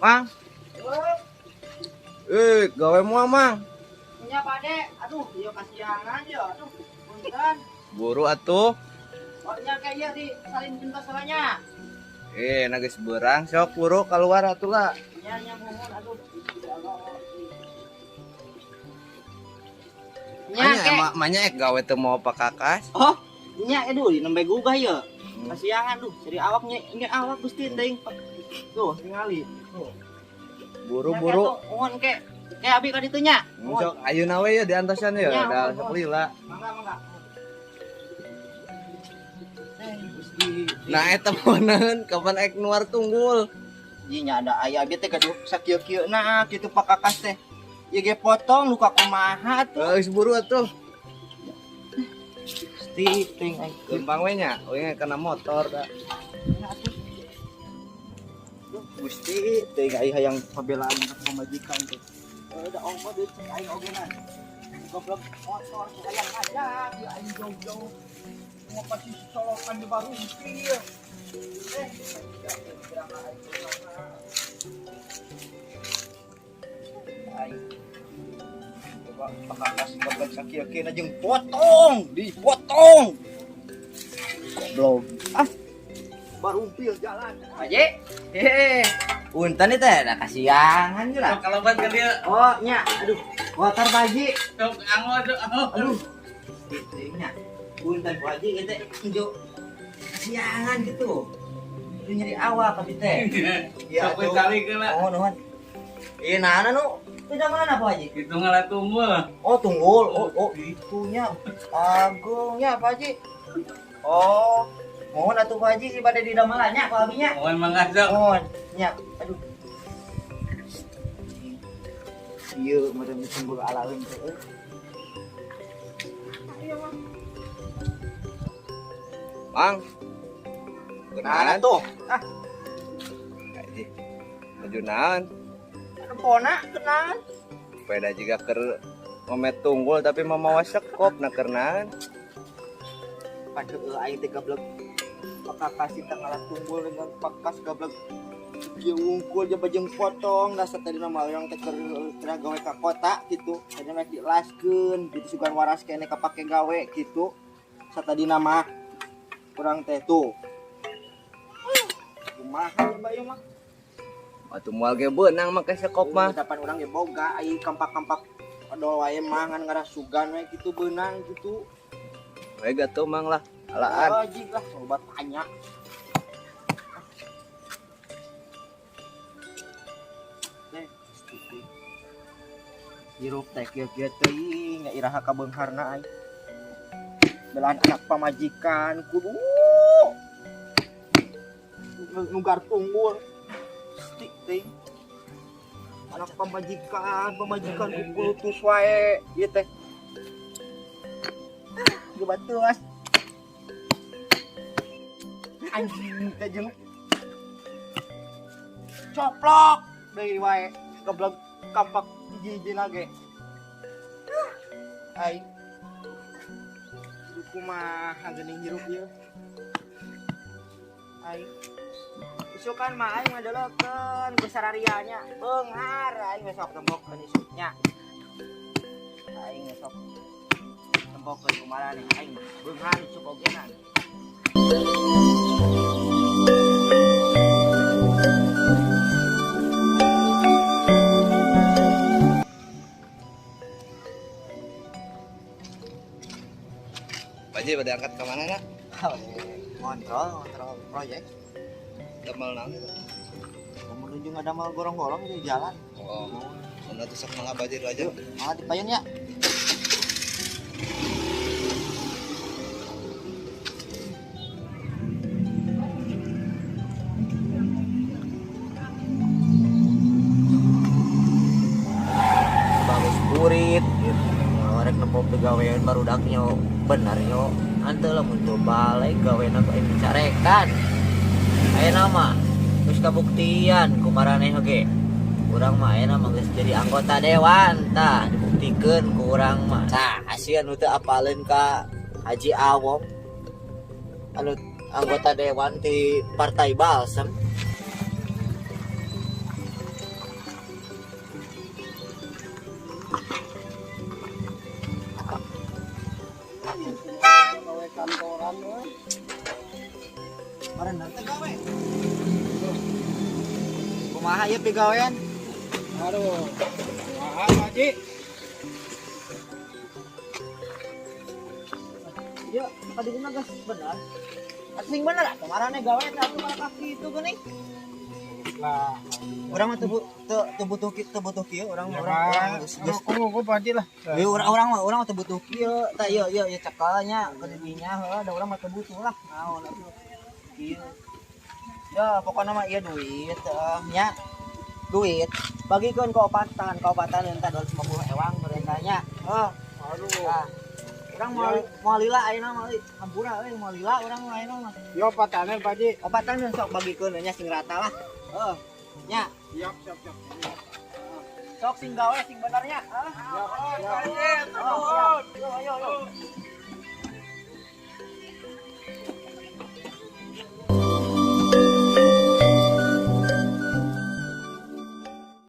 Mang. Gawe mua, Mang. Punya Pade. Aduh, dia kasihangan ya. Aduh, punten. Buru atuh. Orangnya kayak iya di salin pintas salahnya. Nagis berang sok buru keluar atuh lah. Nya mohon aduh. Emaknya gawe teu mau pakakas. Oh, nya aduh di nembe gugah ya. Kasihangan duh, jadi awaknya ini awak Gusti teuing. Tuh, ningali. Tuh. Buru-buru. Mohon ke abi ka ditu nya. Sok ayeuna we ya di antosan ya, Ya, da mohon. sok lila. Mangga. Gusti. Nah eta moneun kapan ek nuar tunggul. Ieu nya ada aya abi teh gaduh sakieu-kieu nah kitu pakakas teh. Ieu ge potong luka kumaha tuh. Geus buru atuh. Gusti teuing ai. Gampang we nya, we kena motor da. Gusti teuing ai hayang pabelaan anak pamajikan teh. Da ongko deui cek aing ogenan. Goblok motor hayang ngajak ya aing jauh-jauh. Mau kasih solokan di baru ieu. Coba pakakas goblok sakieu-kieu na jeung dipotong. Goblok. Baru umpil jalan. Aje. Punten teh da kasihangan geus lah. Kalaban ka dia. Oh, nya. Aduh, motor baji. Sok Aduh. Gitu nya. Punten baji teh hijau. Kasihangan gitu. Itu nyeri awak tapi teh. Sok kali kena. Oh, nuhun. Nah, nu itu mana Pak Haji? Itu ngalah tunggul. Oh, tunggul. Oh, itunya. Agungnya Pak Haji. Oh, mohon atuh Pak Haji pada di damelannya Pak Abinya. Mohon mangga. Mohon, nya. Aduh. Ieu meureun tunggul alaeun teh. Mang. Nah, Kenalan tuh. maju naon. Pona kenalan. Peda juga keur memet tunggul tapi mamawa sekop na keurnaan. Padahal aing teh gablek pakakas kita ngalah tunggul dengan pakas gablek ieu wungkul jeung bajeng potong dasar tadi nama urang teh keur gawe ka kota gitu tadi mah dilaskeun gitu sugan waras kene kapake gawe gitu satadi nama urang teh tuh kumaha bayu mah Atuh moal ge beunang make sekop mah. dapan urang ge boga ai kampak-kampak odol wae mah ngan ngarasugan we gitu beunang gitu. We gatuh mang lah. Alaan. Jig lah, sobat tanya. Hirup teh kieu-kieu teuing, iraha ka beungharna ai. Belaan anak pamajikan kudu nugar tunggul. Stik teuing. Anak pamajikan kudu tus wae ieu teh. Gebatuas. Anjing teh jeung coplok deui wae goblok kampak hiji-hijina ge. Ai. Kumaha geuning hirup ieu. Ai. Isukan mah aing ngadeulekeun besararianya beunghar aing besok tembokkeun isuknya. Aing besok tembokkeun kumaha nih aing beunghar isuk ogenan. Paji pada angkat ke mana nak? Kontrol proyek. Damel naon? Menuju ngadamal gorong-gorong di jalan. Oh. Mun atuh sok mangga bajir aja. Ah, dipayun ya. Bagus burit gitu. Warek nepop gawean barudaknya bener yo. Anteu lamun teu balik gaweana ku aing carekan. Ayeuna mah geus kabuktian ku maraneh oge. Urang mah ayeuna mah geus jadi anggota dewan tah dibuktikeun ku urang mah. Tah, asian nu teu apaleun ka Haji Awom. Anu anggota dewan di Partai Balsem. kantoran we. Maren nanti gawe. Kumaha ieu pigawean? Aduh. Wah, Pak Haji. Ya, tadi guna gas benar. Asing bener ah, kemarin gawe satu kaki itu geuning. Lah, Orang mah teu butuh kieu, orang ya, orang Pak. Aku Pak Haji lah. Ieu orang mah teu butuh kieu. Tah ieu cekalnya kedidinya heuh, da urang mah teu butuh lah. Naon atuh. Kieu. Ya, pokoknya mah ieu duit nya. Duit bagikeun ka opatan entar 250 ewang merentanya. Aduh. Nah, urang moal lila ayeuna mah euy. Hampura euy moal lila urang mah ayeuna mah. Yo patane Pak Haji. Opatan sok bagikeun nya sing rata lah. Nya. Siap. Sok sing gawe sing benernya. Siap. Siap.